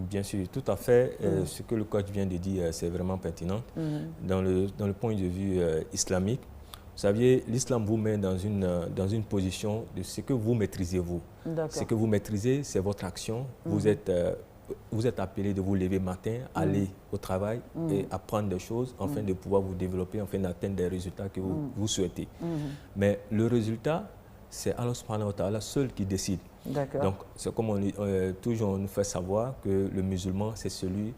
Bien sûr, tout à fait. Ce que le coach vient de dire, c'est vraiment pertinent. Dans le point de vue islamique, vous savez, l'islam vous met dans une position de ce que vous maîtrisez vous. Ce que vous maîtrisez, c'est votre action. Vous êtes appelé de vous lever matin, aller au travail et apprendre des choses afin de pouvoir vous développer, afin d'atteindre des résultats que vous souhaitez. Mais le résultat, c'est Allah subhanahu wa ta'ala seul qui décide. Donc, c'est comme toujours on nous fait savoir que le musulman, c'est celui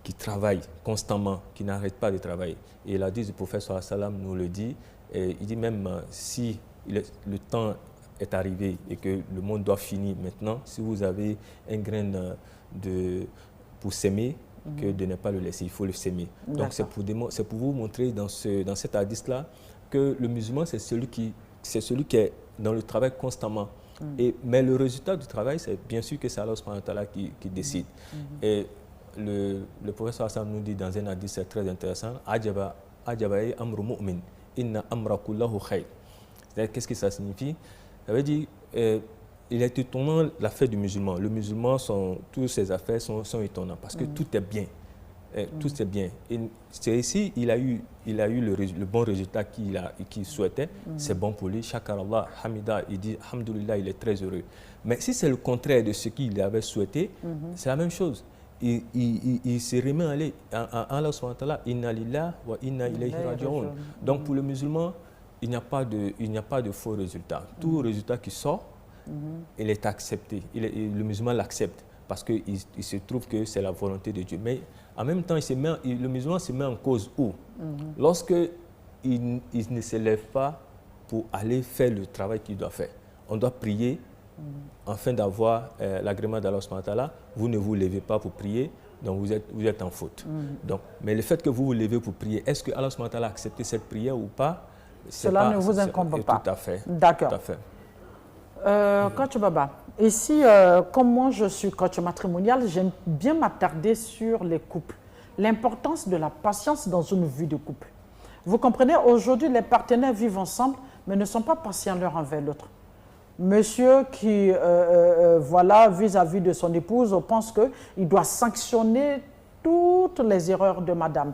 qui travaille constamment, qui n'arrête pas de travailler. Et la hadith du prophète sallallahu alayhi wa sallam nous le dit. Et il dit même si le temps est arrivé et que le monde doit finir maintenant, si vous avez un grain pour s'aimer, que de ne pas le laisser, il faut le s'aimer. Donc c'est pour vous montrer dans cet hadith-là que le musulman, c'est celui qui est dans le travail constamment. Mais le résultat du travail, c'est bien sûr que c'est Allah subhanahu wa ta'ala qui décide. Et le professeur Hassan nous dit dans un hadith, c'est très intéressant, « Ajaba amru mu'min, inna amra kullahu khayr ». C'est-à-dire, qu'est-ce que ça signifie? Ça veut dire, il est étonnant l'affaire du musulman. Le musulman, toutes ses affaires sont étonnantes parce que tout est bien. Tout est bien. Et c'est ici, il a eu le bon résultat qu'il souhaitait. C'est bon pour lui. Shakarallah, hamida, il dit, alhamdulillah, il est très heureux. Mais si c'est le contraire de ce qu'il avait souhaité, c'est la même chose. Il se remet à Allah subhanahu wa ta'ala, inna lillah wa inna ilayhi raji'un. Donc pour le musulman, il n'y a pas de faux résultat. Tout résultat qui sort, il est accepté. Le musulman l'accepte parce qu'il se trouve que c'est la volonté de Dieu. Mais en même temps, le musulman se met en cause où? Lorsque il ne se lève pas pour aller faire le travail qu'il doit faire. On doit prier afin d'avoir l'agrément d'Allah subhanahu wa ta'ala. Vous ne vous levez pas pour prier, donc vous êtes en faute. Donc, mais le fait que vous vous levez pour prier, est-ce que Allah subhanahu wa ta'ala a accepté cette prière ou pas? Cela ne vous incombe pas. Tout à fait. D'accord. Tout à fait. Coach Baba, ici, comme moi je suis coach matrimonial, j'aime bien m'attarder sur les couples. L'importance de la patience dans une vie de couple. Vous comprenez, aujourd'hui, les partenaires vivent ensemble, mais ne sont pas patients l'un envers l'autre. Monsieur qui, voilà, vis-à-vis de son épouse, pense qu'il doit sanctionner toutes les erreurs de madame.